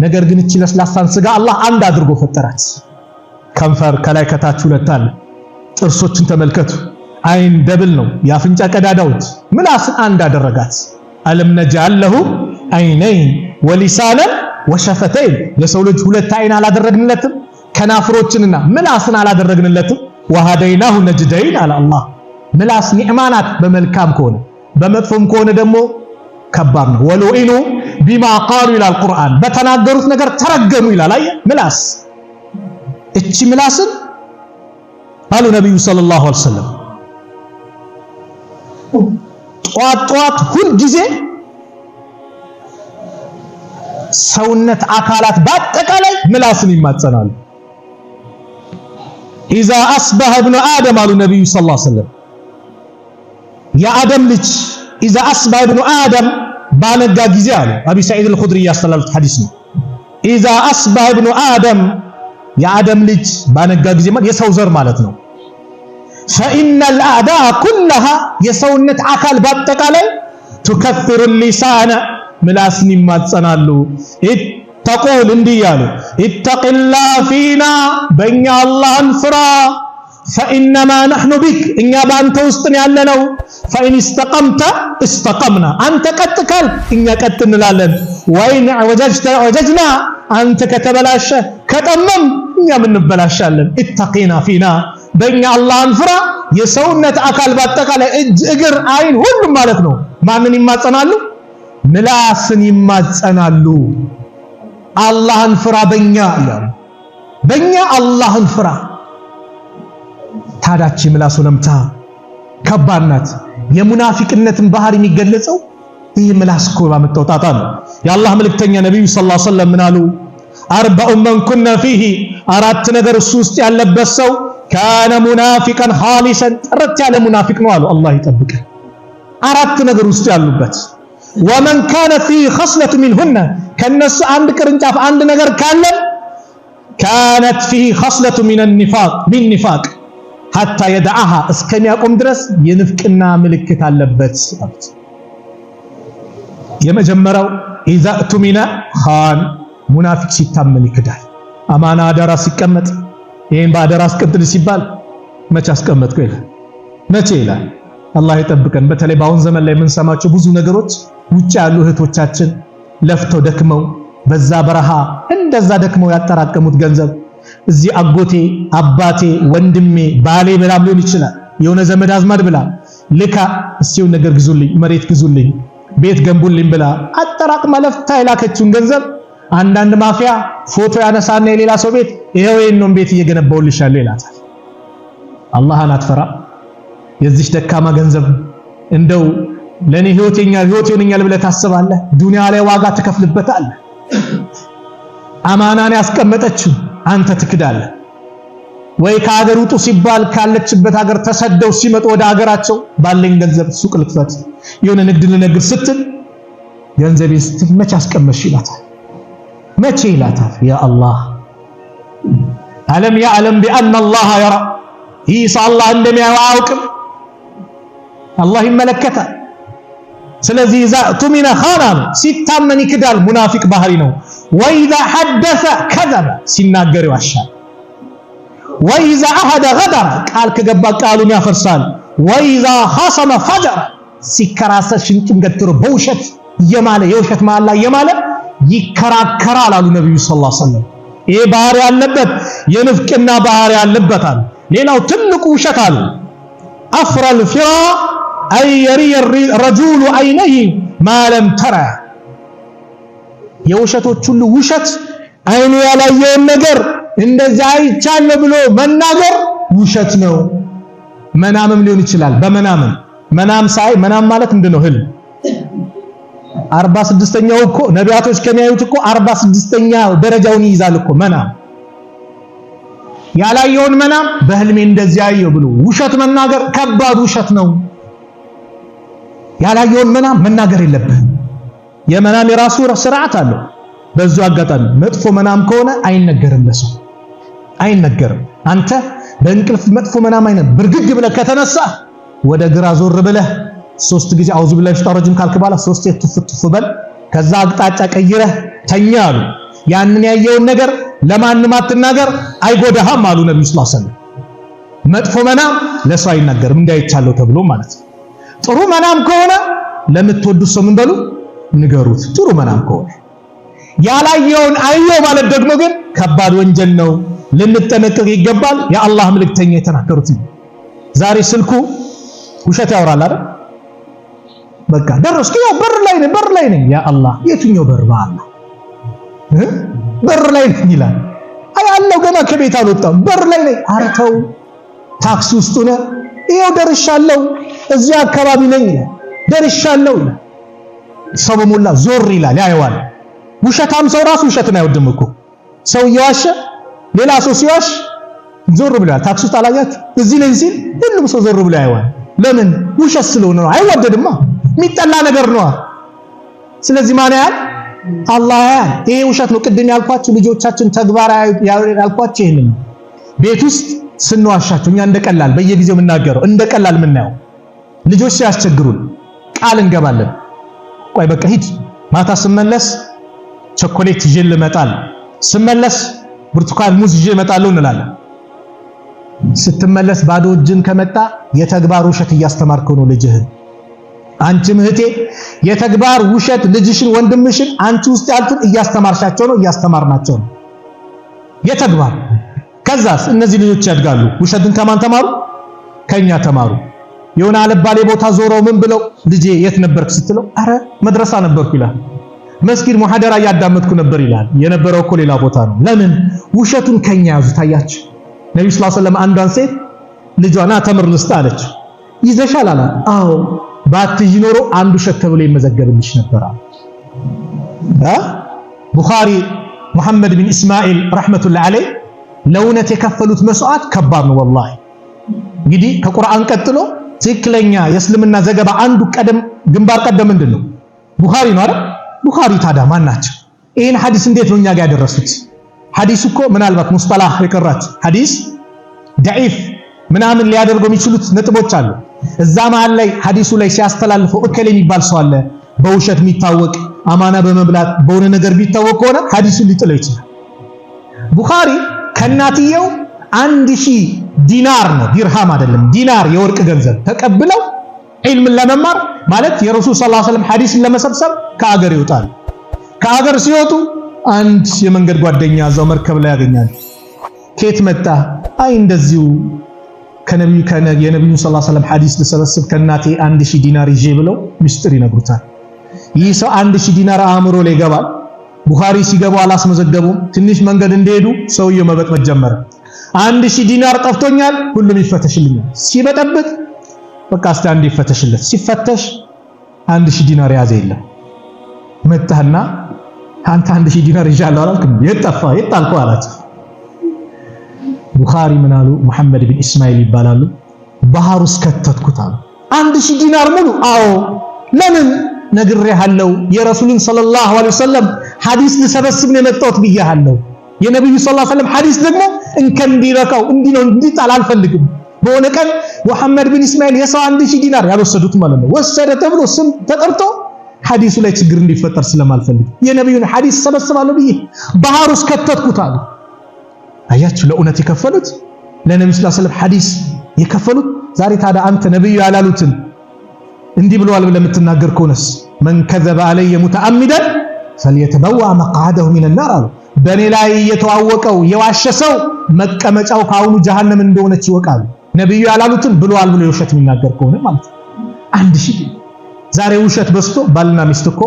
Speaker 2: ነገር ግን እቺ ለስላሳን ስጋ አላህ አንድ አድርጎ ፈጠራት። ከንፈር ከላይ ከታች ሁለት አለ። ጥርሶችን ተመልከቱ። አይን ደብል ነው። የአፍንጫ ቀዳዳዎች ምላስን አንድ አደረጋት። አለም ነጅዐል ለሁ አይነይን ወሊሳነን ወሸፈተይን። ለሰው ልጅ ሁለት አይን አላደረግንለትም? ከናፍሮችንና ምላስን አላደረግንለትም? ወሃደይናሁ ነጅደይን አለ አላህ። ምላስ ኒዕማ ናት በመልካም ከሆነ፣ በመጥፎም ከሆነ ደግሞ ከባድ ነው። ወሉኢኑ ቢማ ቃሉ ይላል ቁርአን። በተናገሩት ነገር ተረገሙ ይላል። አየ ምላስ። እቺ ምላስን አሉ ነብዩ ሰለላሁ ዐለይሂ ወሰለም ጧት ሁል ጊዜ ሰውነት አካላት በአጠቃላይ ምላስን ይማጸናሉ። ኢዛ አስበሐ ኢብኑ አደም አሉ ነብዩ ሰለላሁ ዐለይሂ ወሰለም የአደም ልጅ ኢዛ አስበሐ ኢብኑ አደም ባነጋ ጊዜ አሉ አቢ ሰዒድ አልኹድሪ ያስተላለፉት ሐዲስ ነው። ኢዛ አስበሐ ኢብኑ አደም የአደም ልጅ ባነጋ ጊዜ ማለት የሰው ዘር ማለት ነው። ፈኢነል አዕዳእ ኩለሃ የሰውነት አካል በአጠቃላይ ቱከፍሩ ሊሳነ ምላስን ይማጸናሉ። ተቁል እንዲህ ያሉ ኢተቂላህ ፊና በእኛ አላህን ፍራ ፈኢነማ ነሕኑ ቢክ እኛ በአንተ ውስጥ ያለነው ፈኢን እስተቀምተ እስተቀምና አንተ ቀጥ ካልክ እኛ ቀጥ እንላለን ወኢን ወጀጅና አንተ ከተበላሸ ከጠመም እኛም እንበላሻለን። ኢተቂና ፊና በእኛ አላህን ፍራ። የሰውነት አካል በአጠቃላይ እጅ፣ እግር፣ አይን ሁሉም ማለት ነው ማንን ይማጸናሉ? ምላስን ይማጸናሉ። አላህን ፍራ በእኛ ይላሉ። በእኛ አላህን ፍራ። ታዳች ምላሱ ለምታ ከባድ ናት። የሙናፊቅነትን ባህሪ የሚገለጸው ይህ ምላስ እኮ ባመጣው ጣጣ ነው። የአላህ መልእክተኛ ነብዩ ሰለላሁ ዐለይሂ ወሰለም ምን አሉ? አርበዑ መን ኩነ ፊሂ አራት ነገር እሱ ውስጥ ያለበት ሰው ካነ ሙናፊቀን ኻሊሰን ጥርት ያለ ሙናፊቅ ነው አሉ። አላህ ይጠብቀን። አራት ነገር ውስጥ ያሉበት ወመን ካነ ፊሂ ኸስለቱ ሚንሁነ ከነሱ አንድ ቅርንጫፍ አንድ ነገር ካለ ካነት ፊሂ ኸስለቱ ሚን ኒፋቅ ሐታ የደዓሃ እስከሚያቆም ድረስ የንፍቅና ምልክት አለበት። የመጀመሪያው ኢዛ እቱሚነ ኻን ሙናፊቅ ሲታመን ይክዳል። አማና አደራ ሲቀመጥ ይሄን በአደራ አስቀምጥ ሲባል መቼ አስቀመጥኩ ይላል፣ መቼ ይላል። አላህ ይጠብቀን። በተለይ በአሁን ዘመን ላይ የምንሰማቸው ብዙ ነገሮች ውጭ ያሉ እህቶቻችን ለፍተው ደክመው በዛ በረሃ እንደዛ ደክመው ያጠራቀሙት ገንዘብ እዚህ አጎቴ፣ አባቴ፣ ወንድሜ፣ ባሌ ብላም ሊሆን ይችላል የሆነ ዘመድ አዝማድ ብላ ልካ እስቲው ነገር ግዙልኝ፣ መሬት ግዙልኝ፣ ቤት ገንቡልኝ ብላ አጠራቅማ ለፍታ የላከችውን ገንዘብ አንዳንድ ማፊያ ፎቶ ያነሳና የሌላ ሰው ቤት ይሄው የነን ቤት እየገነባውልሻለሁ ይላታል። አላህን አትፈራ? የዚህ ደካማ ገንዘብ እንደው ለኔ ህይወት ይሆነኛል ብለህ ታስባለህ? ዱንያ ላይ ዋጋ ትከፍልበታለህ። አማናን ያስቀመጠችው አንተ ትክዳለህ ወይ? ከሀገር ውጡ ሲባል ካለችበት ሀገር ተሰደው ሲመጡ ወደ ሀገራቸው ባለኝ ገንዘብ ሱቅ ልክፈት የሆነ ንግድ ልነግድ ስትል ገንዘብ ስትል መቼ አስቀመጥሽ ይላታል። መቼ ይላታል። ያ አላህ አለም ያዕለም ቢአነ አላህ የራ ይህ አላህ እንደሚያየው አያውቅም? አላህ ይመለከታል። ስለዚህ ኢዛ እቱሚነ ኻና ሲታመን ይክዳል፣ ሙናፊቅ ባህሪ ነው። ወኢዛ ሐደሰ ከዘበ ሲናገር ይዋሻል። ወኢዛ አሐደ ገደረ ቃል ከገባ ቃሉን ያፈርሳል። ወኢዛ ኻሰመ ፈጀረ ሲከራከር ሽንጡን ገትሮ በውሸት የማለ የውሸት መሐላ የማለ ይከራከራል አሉ ነብዩ ሰለላሁ ዐለይሂ ወሰለም። ይሄ ባህሪ ያለበት የንፍቅና ባህሪ ያለበት አሉ። ሌላው ትልቁ ውሸት አሉ አፍረል ፊራ አይ የሪየ ረጁሉ አይነይ ማለም ተራ የውሸቶች ሁሉ ውሸት አይኑ ያላየውን ነገር እንደዚህ አይቻለሁ ብሎ መናገር ውሸት ነው። መናምም ሊሆን ይችላል። መናም ሳይ መናም ማለት ምንድነው? ህልም 46ኛው እኮ ነቢያቶች ከሚያዩት እኮ 46ኛው ደረጃውን ይይዛል እኮ መናም። ያላየውን መናም በህልሜ እንደዚህ ያየው ብሎ ውሸት መናገር ከባድ ውሸት ነው። ያላየውን መናም መናገር የለብህም። የመናም የራሱ ስርዓት አለው። በዙ አጋጣሚ መጥፎ መናም ከሆነ አይነገርም፣ ለሰው አይነገርም። አንተ በእንቅልፍ መጥፎ መናም አይነት ብርግግ ብለህ ከተነሳ ወደ ግራ ዞር ብለህ 3 ጊዜ አውዙ ቢላሂ ሚነሸይጧኒር ረጂም ካልክ በኋላ 3 ትፍትፍ በል፣ ከዛ አቅጣጫ ቀይረህ ተኛ አሉ። ያንን ያየውን ነገር ለማንም አትናገር፣ አይጎዳህም አሉ ነብዩ ሰለላሁ ዐለይሂ ወሰለም። መጥፎ መናም ለሰው አይናገርም እንዳይቻለው ተብሎ ማለት ነው። ጥሩ መናም ከሆነ ለምትወዱት ሰው ምን በሉ ንገሩት። ጥሩ መናም ከሆነ ያላየውን አየው ማለት ደግሞ ግን ከባድ ወንጀል ነው፣ ልንጠነቀቅ ይገባል። የአላህ መልእክተኛ የተናገሩት ዛሬ ስልኩ ውሸት ያወራል አይደል? በቃ ደረስኩ፣ ያው በር ላይ ነኝ። ያ አላህ የትኛው በር? በአላህ በር ላይ ነኝ ይላል። አይ አላህ ገና ከቤት አልወጣም በር ላይ ነኝ። ኧረ ተው፣ ታክሲ ውስጥ ሆነ ይኸው ደርሻለሁ፣ እዚህ አካባቢ ነኝ ይላል። ደርሻለሁ ይላል። ሰው በሞላ ዞር ይላል፣ ያየዋል። ውሸታም ሰው ራሱ ውሸትን አይወድም እኮ። ሰው እየዋሸ ሌላ ሰው ሲዋሽ ዞር ብሏል። ታክሲ ውስጥ አላያችሁ? እዚህ ላይ ሲል ሁሉም ሰው ዞር ብሎ ያየዋል። ለምን? ውሸት ስለሆነ ነው። አይወደድማ፣ የሚጠላ ነገር ነው። ስለዚህ ማን ያያል? አላህ ያያል። ይሄ ውሸት ነው። ቅድም ያልኳችሁ ልጆቻችን ተግባራዊ ያልኳችሁ ይሄንን ነው። ቤት ውስጥ ስንዋሻቸው እኛ እንደቀላል በየጊዜው የምናገረው እንደቀላል የምናየው ልጆች ሲያስቸግሩን ቃል እንገባለን። ቆይ በቃ ሂድ፣ ማታ ስመለስ ቸኮሌት ይዤ እመጣለሁ፣ ስመለስ ብርቱካን ሙዝ ይዤ እመጣለሁ እንላለን። ስትመለስ ባዶ እጅን ከመጣ የተግባር ውሸት እያስተማርከው ነው ልጅህን። አንቺም እህቴ የተግባር ውሸት ልጅሽን ወንድምሽን አንቺ ውስጥ ያሉትን እያስተማርሻቸው ነው፣ እያስተማርናቸው ነው። የተግባር ከዛስ እነዚህ ልጆች ያድጋሉ። ውሸትን ከማን ተማሩ? ከኛ ተማሩ። የሆነ አለባሌ ቦታ ዞረው ምን ብለው ልጄ የት ነበርክ ስትለው አረ መድረሳ ነበርኩ ይላል። መስጊድ ሙሐደራ እያዳመጥኩ ነበር ይላል። የነበረው እኮ ሌላ ቦታ ነው። ለምን? ውሸቱን ከኛ ያዙ። ታያችሁ ነብዩ ሰለላሁ ዐለይሂ ወሰለም አንዷን ሴት ልጇና ተምር ልስጥ አለች። ይዘሻል አላት። አዎ ባትይ ኖሮ አንዱ ውሸት ተብሎ ይመዘገብልሽ ነበር። ቡኻሪ ሙሐመድ ቢን እስማኤል ረህመቱላሂ ዐለይህ ለእውነት የከፈሉት መስዋዕት ከባድ ነው ወላሂ። እንግዲህ ከቁርአን ቀጥሎ ትክክለኛ የእስልምና ዘገባ አንዱ ግንባር ቀደም ምንድነው? ቡኻሪ ነው አይደል? ቡኻሪ ታዲያ ማን ናቸው? ይሄን ሐዲስ እንዴት ነው እኛ ጋር ያደረሱት? ሐዲስ እኮ ምናልባት ሙስጠላህ የቀራችሁ ሐዲስ ضعيف ምናምን ሊያደርገው የሚችሉት ነጥቦች አሉ። እዛ መሃል ላይ ሐዲሱ ላይ ሲያስተላልፈው እከሌ የሚባል ሰው አለ በውሸት የሚታወቅ አማና በመብላት በሆነ ነገር ቢታወቅ ከሆነ ሐዲሱን ሊጥለው ይችላል። ቡኻሪ ከናትየው 1000 ዲናር ነው፣ ዲርሃም አይደለም፣ ዲናር የወርቅ ገንዘብ ተቀብለው ዒልምን ለመማር ማለት የረሱል ሰለላሁ ዐለይሂ ወሰለም ሐዲስን ለመሰብሰብ ከአገር ይወጣሉ። ከአገር ሲወጡ አንድ የመንገድ ጓደኛ እዛው መርከብ ላይ ያገኛሉ። ከየት መጣ? አይ እንደዚሁ የነብዩ ሰለላሁ ዐለይሂ ወሰለም ሐዲስ ለሰበስብ ከናቴ 1000 ዲናር ይዤ ብለው ምስጢር ይነግሩታል። ይህ ሰው 1000 ዲናር አእምሮ ላይ ይገባል። ቡኻሪ ሲገቡ አላስመዘገቡም። ትንሽ መንገድ እንደሄዱ ሰውየው መበጥበጥ ጀመረ። 1000 ዲናር ጠፍቶኛል፣ ሁሉም ይፈተሽልኛል። ሲበጠብጥ በቃ እስቲ አንድ ይፈተሽለት። ሲፈተሽ 1000 ዲናር ያዘ የለም። መጣና አንተ 1000 ዲናር ይዣለሁ አላልክም? የት ጠፋ? የት ጣልከው አላቸው። ቡኻሪ ምን አሉ? ሙሐመድ ቢን እስማኤል ይባላሉ። ባህር ውስጥ ከተትኩት አሉ። 1000 ዲናር ሙሉ? አዎ። ለምን? ነግሬሃለሁ የረሱልን ሰለላሁ ዐለይሂ ወሰለም ሐዲስ ልሰበስብ ነው የመጣሁት ብያለሁ። የነብዩ ሰለላሁ ዐለይሂ ወሰለም ሐዲስ ደግሞ እንከን እንዲረካው እንዲጣል አልፈልግም። በሆነ ቀን ሙሐመድ ቢን እስማኤል የሰው 1000 ዲናር ያልወሰዱት ማለት ነው ወሰደ ተብሎ ስም ተጠርቶ ሐዲሱ ላይ ችግር እንዲፈጠር ስለማልፈልግ የነብዩን ሐዲስ ሰበስባለሁ ብዬ ባህር ውስጥ ከተትኩት አሉ። አያችሁ ለእውነት የከፈሉት ለነብዩ ሰለላሁ ዐለይሂ ወሰለም ሐዲስ የከፈሉት። ዛሬ ታዲያ አንተ ነብዩ ያላሉትን እንዲህ ብለዋል ብለህ የምትናገር ከሆነስ መን ከዘበ አለየ ሙተአሚደን ፈልየተበዋ መቅዓደሁ ሚነናር አሉ። በእኔ ላይ የተዋወቀው የዋሸ ሰው መቀመጫው ከአሁኑ ጀሃነም እንደሆነች ይወቃሉ። ነብዩ ያላሉትን ብለዋል ብሎ የውሸት የሚናገር ከሆነ ማለት ነው። 1000 ዛሬ ውሸት በዝቶ ባልና ሚስት እኮ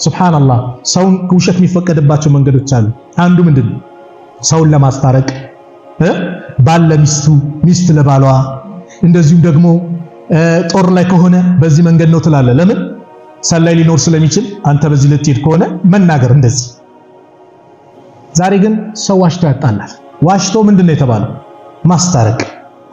Speaker 2: ሱብሃንአላህ ሰውን ውሸት የሚፈቀድባቸው መንገዶች አሉ። አንዱ ምንድነው? ሰውን ለማስታረቅ ባል ለሚስቱ፣ ሚስት ለባሏ፣ እንደዚሁም ደግሞ ጦር ላይ ከሆነ በዚህ መንገድ ነው ትላለህ። ለምን? ሰላይ ሊኖር ስለሚችል አንተ በዚህ ልትሄድ ከሆነ መናገር እንደዚህ። ዛሬ ግን ሰው ዋሽቶ ያጣላል። ዋሽቶ ምንድነው የተባለው? ማስታረቅ።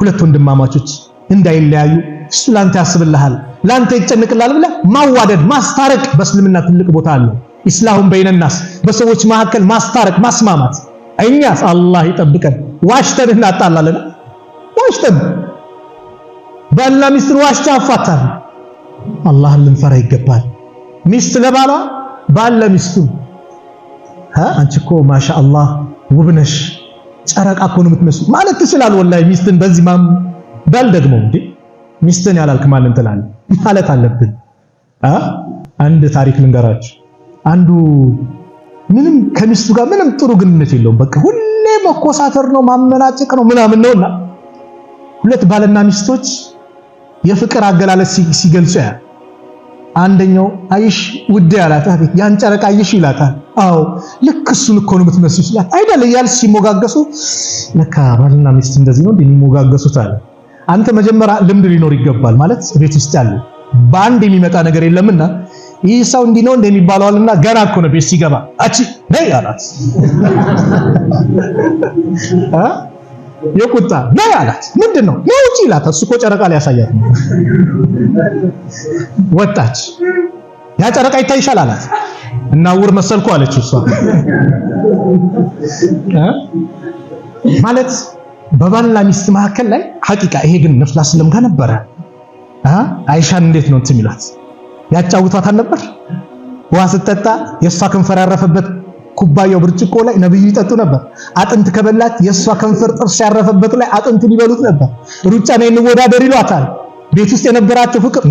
Speaker 2: ሁለት ወንድማማቾች እንዳይለያዩ እሱ ላንተ ያስብልሃል፣ ላንተ ይጨንቅልሃል ብለህ ማዋደድ፣ ማስታረቅ በእስልምና ትልቅ ቦታ አለው። ኢስላሁም በይነናስ በሰዎች መካከል ማስታረቅ፣ ማስማማት። እኛስ አላህ ይጠብቀን ዋሽተን እናጣላለን። ዋሽተን ባልና ሚስትን ዋሽታ አፋታል። አላህን ልንፈራ ይገባል። ሚስት ለባሏ፣ ባል ለሚስቱ አንቺ እኮ ማሻአላህ ውብነሽ ጨረቃ እኮ ነው የምትመስሉ ማለት ትችላል። ወላሂ ሚስትን በዚህ ባል ደግሞ እንዴ ሚስትን ያላልክ ማንን ትላለህ ማለት አለብን። አንድ ታሪክ ልንገራችሁ። አንዱ ምንም ከሚስቱ ጋር ምንም ጥሩ ግንኙነት የለውም። በቃ ሁሌ መኮሳተር ነው፣ ማመናጨቅ ነው ምናምን ነውና ሁለት ባልና ሚስቶች የፍቅር አገላለጽ ሲገልጹ ያ አንደኛው አይሽ ውድ ያላት አቤት ያን ጨረቃ አይሽ ይላታል። አዎ ልክ እሱን እኮ ነው የምትመስሉ ይላል። አይደል እያልሽ ሲሞጋገሱ ለካ ባልና ሚስት እንደዚህ ነው እንደሚሞጋገሱት አለ። አንተ መጀመሪያ ልምድ ሊኖር ይገባል ማለት ቤት ውስጥ ያለ በአንድ የሚመጣ ነገር የለምና ይህ ሰው እንዲህ ነው እንደሚባለው አለና ገና እኮ ነው ቤት ሲገባ አቺ ነይ አላት። የቁጣ ነይ አላት። ምንድነው ነው ውጪ ይላት። እሱ እኮ ጨረቃ ሊያሳያት ነው። ወጣች። ያ ጨረቃ ይታይሻል አላት። እና ውር መሰልኩ አለችው እሷ። ማለት በባልና ሚስት መካከል ላይ ሐቂቃ ይሄ ግን ነብዩ ሰለላሁ ዐለይሂ ወሰለም ጋር ነበረ። አይሻን እንዴት ነው እንትን ይላት ያጫውቷታል ነበር። ውሃ ስትጠጣ የሷ ከንፈር ያረፈበት ኩባያው ብርጭቆ ላይ ነብዩ ይጠጡ ነበር። አጥንት ከበላት የሷ ከንፈር ጥርስ ያረፈበት ላይ አጥንቱን ይበሉት ነበር። ሩጫ ነው እንወዳደር ይሏታል። ቤት ውስጥ የነበራቸው ፍቅር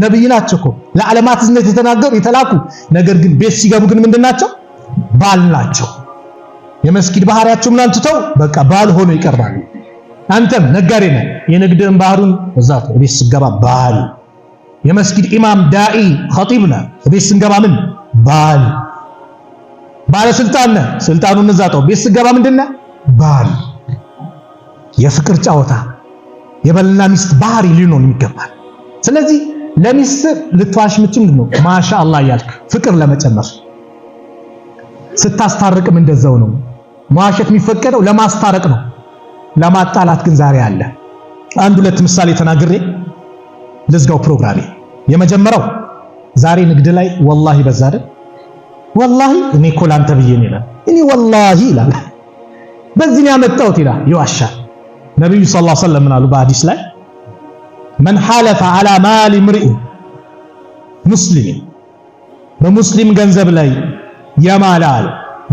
Speaker 2: ነብዩ ናቸው እኮ ለዓለማት ዝነት የተናገሩ የተላኩ። ነገር ግን ቤት ሲገቡ ግን ምንድናቸው? ባል ናቸው። የመስጊድ ባህሪያቸው ምን አንተው በቃ ባል ሆኖ ይቀርባሉ። አንተም ነጋዴ ነህ፣ የንግድን ባህሩን ወዛት ቤት ሲገባ ባል። የመስጊድ ኢማም ዳኢ ኸጢብ ነህ፣ ቤት ሲገባ ምን ባል። ባለስልጣን ነህ፣ ስልጣኑን እዛው ቤት ሲገባ ምንድነው ባል። የፍቅር ጨዋታ የባልና ሚስት ባህሪ ሊሆን ይገባል። ስለዚህ ለሚስት ልትዋሽ ምንድን ነው ማሻአላህ ያልክ ፍቅር ለመጨመር ስታስታርቅም እንደዛው ነው። መዋሸት የሚፈቀደው ለማስታረቅ ነው። ለማጣላት ግን ዛሬ አለ። አንድ ሁለት ምሳሌ ተናግሬ ለዝጋው ፕሮግራሜ። የመጀመሪያው ዛሬ ንግድ ላይ ወላሂ በዛ አይደል? ወላሂ እኔ እኮ ላንተ ብዬ ነው ይላል። እኔ ወላሂ ይላል። በዚህ ነው ያመጣሁት ይላል። ይዋሻል። ነብዩ ሰለላሁ ዐለይሂ ወሰለም አሉ በሐዲስ ላይ መን ሐለፈ ዐላ ማሊ ምርኢ ሙስሊም በሙስሊም ገንዘብ ላይ የማላል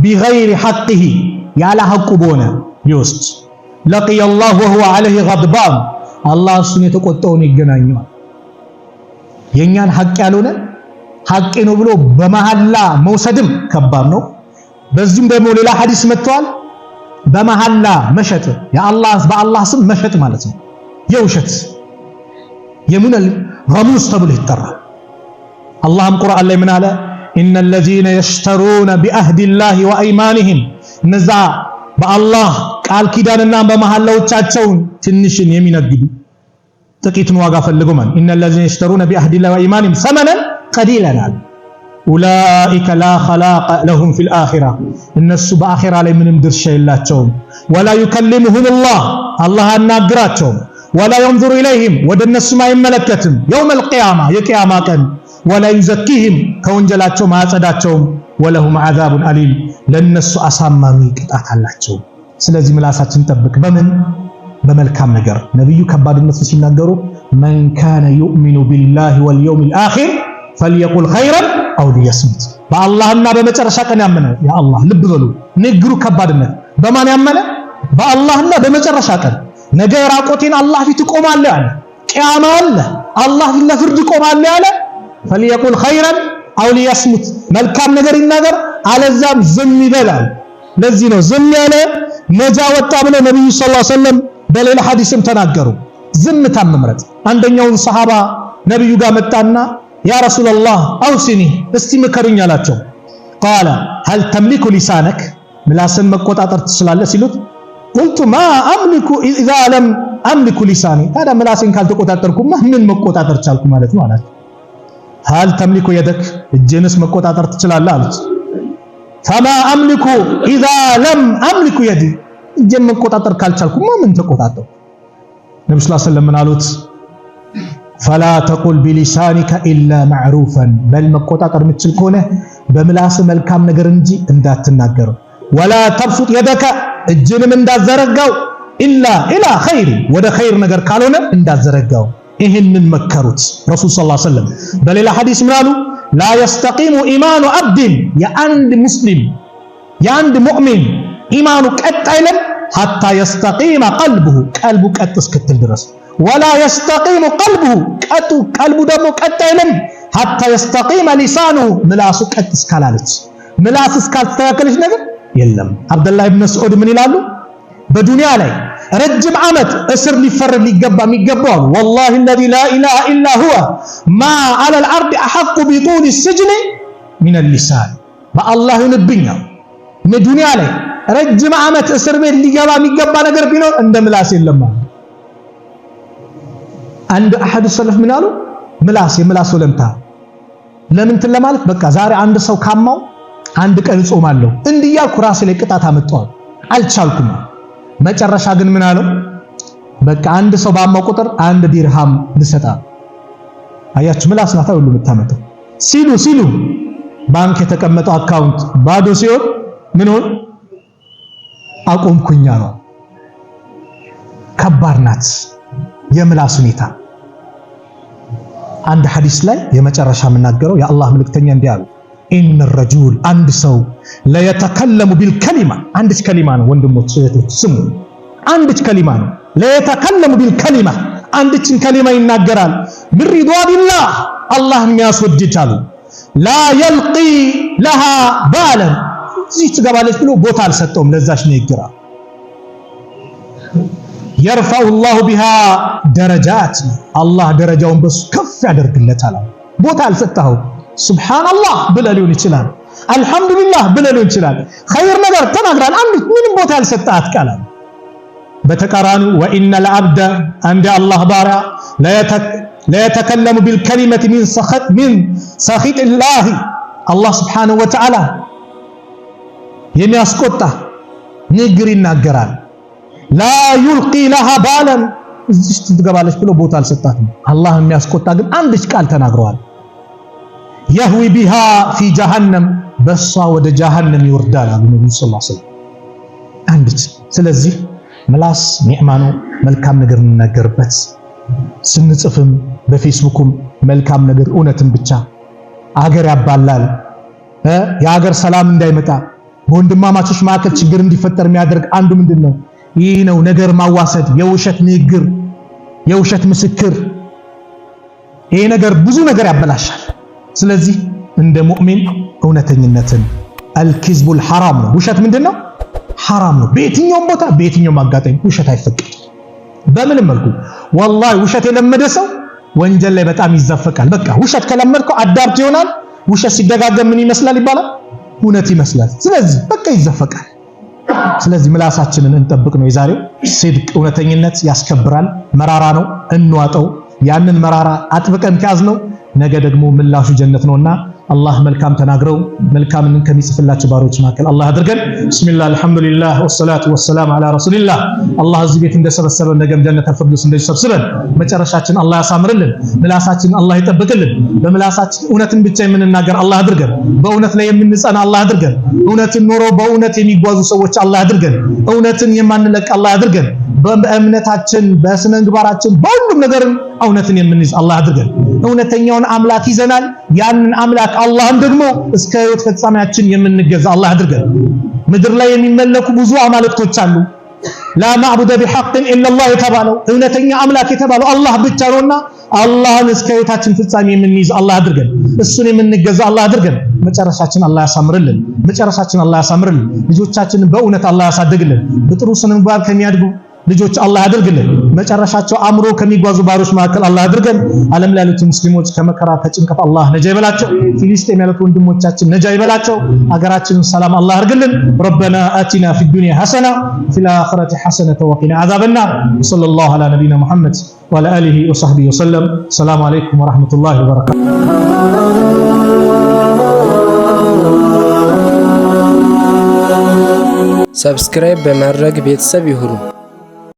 Speaker 2: ቢገይሪ ሐቅሂ ያለ ሐቁ በሆነ ይወስድ ለቂየ አላህ ወሁወ ዐለይሂ ገድባን አላህ እሱን የተቆጣውን ይገናኘዋል። የኛን ሐቅ ያልሆነ ሐቄ ነው ብሎ በመሐላ መውሰድም ከባድ ነው። በዚህም ደግሞ ሌላ ሐዲስ መጥቷል። በመሐላ መሸጥ በአላህ ስም መሸጥ ማለት ነው የውሸት የሙነል ገሙስ ተብሎ ይጠራል። አላህም ቁርአን ላይ ምን አለ? ኢነ الذين يشترون بعهد الله وايمانهم እነዛ በአላህ ቃል ኪዳንና በመሐላዎቻቸው ትንሽን የሚነግዱ ጥቂትን ዋጋ ፈልገው ማለት ኢነ الذين يشترون بعهد الله وايمانهم ثمنا قليلا ኡላኢከ ላ ኸላቀ ለሁም ፊል አኺራ እነሱ በአኺራ ላይ ምንም ድርሻ የላቸውም። ወላ ዩከሊሙሁም አላህ አናግራቸውም። ወላ የንዙሩ ኢለይሂም ወደ እነሱም አይመለከትም። የውመል ቂያማ የቂያማ ቀን ወላ ዩዘኪሂም ከወንጀላቸው ማያጸዳቸውም። ወለሁም ዐዛቡን አሊም ለነሱ አሳማሚ ቅጣት አላቸው። ስለዚህ ምላሳችን ጠብቅ። በምን በመልካም ነገር። ነብዩ ከባድነቱ ሲናገሩ መን ካነ ዩእሚኑ ቢላሂ ወልየውሚል አኺር ፈልየቁል ኸይረን አው ሊየስሙት በአላህና በመጨረሻ ቀን ያመነ ያ አላህ ልብ በሉ ንግሩ ከባድነት በማን ያመነ በአላህና በመጨረሻ ቀን ነገ ራቆቴን አላህ ፊት ቆማለሁ አለ ቂያማ አለ አላህ ፊት ለፍርድ ቆማለሁ አለ ፈልየቁል ኸይረን አው ሊየስሙት መልካም ነገር ይናገር አለዛም ዝም ይበላል። ለዚህ ነው ዝም ያለ ነጃ ወጣ ብለው ነብዩ ሰለላሁ ዐለይሂ ወሰለም በሌላ ሐዲስም ተናገሩ። ዝምታን መምረጥ። አንደኛውን ሰሃባ ነብዩ ጋር መጣና ያ ረሱላላህ አውሲኒ እስቲ ምከሩኝ አላቸው። ቃለ ሀል ተምሊኩ ሊሳነክ ምላስን መቆጣጠር ትችላለህ ሲሉት ቁልቱ ማ አምሊኩ ኢዛ ለም አምሊኩ ሊሳኒ ታዲያ ምላስን ካልተቆጣጠርኩማ ምን መቆጣጠር ቻልኩ ማለት ነው አላቸው። ሀል ተምሊኩ የደክ እጅንስ መቆጣጠር ትችላለህ አሉት። ፈማ አምሊኩ ኢዛ ለም አምሊኩ የዲ እጅን መቆጣጠር ካልቻልኩማ ምን ተቆጣጠርኩ? ነብዩ ሰለላሁ ዐለይሂ ወሰለም አሉት ፈላ ተቁል ቢሊሳኒከ ኢላ ማዕሩፈን በል መቆጣጠር የምትችል ከሆነ በምላስ መልካም ነገር እንጂ እንዳትናገር። ወላ ተብሱጥ የደከ እጅንም እንዳዘረጋው ኢላ ኢላ ኸይር ወደ ኸይር ነገር ካልሆነ እንዳዘረጋው። ይህንን መከሩት ረሱል ሰለላሁ ዐለይሂ ወሰለም። በሌላ ሐዲስ ምን አሉ? ላ የስተቂሙ ኢማኑ አብድን የአንድ ሙስሊም የአንድ ሙእሚን ኢማኑ ቀጥ አይልም ሐታ የስተቂመ ቀልቡሁ ቀልቡ ቀጥ እስክትል ድረስ ወላ የስተቂሙ ቀልቡሁ ቀልቡ ደግሞ ቀጥ አይልም ሐታ የስተቂመ ሊሳኑሁ ምላሱ ቀጥ እስካላለች ምላስ እስካልተስተካከለች ነገር የለም። አብዱላህ ኢብኑ መስዑድ ምን ይላሉ? በዱንያ ላይ ረጅም ዓመት እስር ሊፈረድ የሚገባው አሉ ወላሂ الذي لا اله الا هو ما على الارض احق بطول السجن من اللسان በአላህ ይሁንብኛል በዱንያ ላይ ረጅም ዓመት እስር ቤት የሚገባ ነገር ቢኖር እንደ ምላስ የለም። አንድ አሐዱ ሰለፍ ምን አሉ? ምላስ የምላስ ወለምታ ለምን ለማለት በቃ ዛሬ አንድ ሰው ካማው አንድ ቀን ጾማለሁ እንዲያልኩ ራሴ ላይ ቅጣት አመጣው አልቻልኩም። መጨረሻ ግን ምን አለው? በቃ አንድ ሰው ባማው ቁጥር 1 ዲርሃም ልሰጣ። አያችሁ ምላስ ናታ ሁሉ የምታመጣው ሲሉ ባንክ የተቀመጠው አካውንት ባዶ ሲሆን ምን ሆነ? አቆምኩኛ ነው። ከባድ ናት የምላስ ሁኔታ። አንድ ሐዲስ ላይ የመጨረሻ የምናገረው የአላህ መልእክተኛ እንዲህ አሉ፣ ኢነ ረጁል አንድ ሰው ለየተከለሙ ቢልከሊማ አንድች ከሊማ ነው ወንድሞች እህቶች ስሙ፣ አንድች ከሊማ ነው። ለየተከለሙ ቢልከሊማ አንድችን ከሊማ ይናገራል፣ ምን ሪድዋኒላህ አላህን የሚያስወድድ አሉ፣ ላ የልቂ ለሃ ባለን እዚህ ትገባለች ብሎ ቦታ አልሰጠውም ለዛች ንግግር። የርፈዑ ላሁ ቢሃ ደረጃት አላህ ደረጃውን በሱ ከፍ ያደርግለታል። ቦታ አልሰጠኸው ሱብሃንአላህ ብለህ ሊሆን ይችላል፣ አልሐምዱሊላህ ብለህ ሊሆን ይችላል፣ ኸይር ነገር ተናግራል፣ አንድ ምንም ቦታ ያልሰጠሃት ቃል። በተቃራኒው ወኢነ ለዐብደ አንደ አላህ ባሪያ ለየተከለሙ ቢልከሊመቲ ሚን ሰኺጢላህ አላህ ሱብሓነሁ ወተዓላ የሚያስቆጣ ንግግር ይናገራል። ላ ዩልቂ ለሃ ባለን እዚህ ትገባለች ብሎ ቦታ አልሰጣትም። አላህ የሚያስቆጣ ግን አንድች ቃል ተናግረዋል። የህዊ ቢሃ ፊ ጀሃነም በሷ ወደ ጀሃነም ይወርዳል አሉ ነብዩ ሰለላሁ ዐለይሂ ወሰለም። አንድች። ስለዚህ ምላስ ኒዕማ ነው፣ መልካም ነገር እንናገርበት። ስንጽፍም በፌስቡክም መልካም ነገር እውነትን ብቻ። አገር ያባላል፣ የአገር ሰላም እንዳይመጣ በወንድማማቾች መካከል ችግር እንዲፈጠር የሚያደርግ አንዱ ምንድነው? ይህ ነው ነገር ማዋሰድ፣ የውሸት ንግግር፣ የውሸት ምስክር። ይሄ ነገር ብዙ ነገር ያበላሻል። ስለዚህ እንደ ሙእሚን እውነተኝነትን አልኪዝቡል ሐራም ነው። ውሸት ምንድነው? ሐራም ነው። በየትኛውም ቦታ በየትኛውም አጋጣሚ ውሸት አይፈቀድም በምንም መልኩ። ወላሂ ውሸት የለመደ ሰው ወንጀል ላይ በጣም ይዘፈቃል። በቃ ውሸት ከለመድከው አዳብት ይሆናል። ውሸት ሲደጋገም ምን ይመስላል ይባላል? እውነት ይመስላል። ስለዚህ በቃ ይዘፈቃል። ስለዚህ ምላሳችንን እንጠብቅ ነው የዛሬው። ሲድቅ እውነተኝነት ያስከብራል። መራራ ነው እንዋጠው። ያንን መራራ አጥብቀን ከያዝነው ነገ ደግሞ ምላሹ ጀነት ነውና አላህ መልካም ተናግረው መልካምን ከሚጽፍላቸው ባሮች መካከል አላህ አድርገን። ቢስሚላህ አልሐምዱሊላህ ወሰላቱ ወሰላም ዐላ ረሱሊላህ። አላህ እዚህ ቤት እንደሰበሰበን ነገም ጀነተል ፊርደውስ እንደሰበሰበን መጨረሻችን አላህ ያሳምርልን። ምላሳችን አላህ ይጠብቅልን። በምላሳችን እውነትን ብቻ የምንናገር አላህ አድርገን። በእውነት ላይ የምንጸና አላህ አድርገን። እውነትን ኖሮ በእውነት የሚጓዙ ሰዎች አላህ አድርገን። እውነትን የማንለቅ አላህ አድርገን። በእምነታችን በስነ ምግባራችን በሁሉም ነገር እውነትን የምንይዝ አላህ አድርገን። እውነተኛውን አምላክ ይዘናል። ያንን አምላክ አላህን ደግሞ እስከ ሕይወት ፍጻሜያችን የምንገዛ አላህ አድርገን። ምድር ላይ የሚመለኩ ብዙ አማልክቶች አሉ። ላ ማዕቡደ ቢሐቅን ኢላላህ የተባለው እውነተኛ አምላክ የተባለው አላህ ብቻ ነውና አላህን እስከ ሕይወታችን ፍጻሜ የምንይዝ አላህ አድርገን። እሱን የምንገዛ አላህ አድርገን። መጨረሻችን አላህ ያሳምርልን። መጨረሻችን አላህ ያሳምርልን። ልጆቻችንን በእውነት አላህ ያሳድግልን። በጥሩ ስነ ምግባር ከሚያድጉ ልጆች አላህ ያድርግልን። መጨረሻቸው አምሮ ከሚጓዙ ባሮች መካከል አላህ ያድርገን። ዓለም ላይ ያሉት ሙስሊሞች ከመከራ ከጭንቀት አላህ ነጃ ይበላቸው። ፊሊስጤም ያሉት ወንድሞቻችን ነጃ ይበላቸው። አገራችንን ሰላም አላህ ያድርግልን። ረበና አቲና ፊ ዱንያ ሐሰና ወፊል አኺረቲ ሐሰነተ ወቂና አዛበናር። ወሰለላሁ ዐላ ነቢይና ሙሐመድ ወዐላ አሊሂ ወሰህቢሂ ወሰለም። ሰላሙ አለይኩም ወራህመቱላሂ ወበረካቱ።
Speaker 1: ሰብስክራይብ በማድረግ ቤተሰብ ይሁኑ።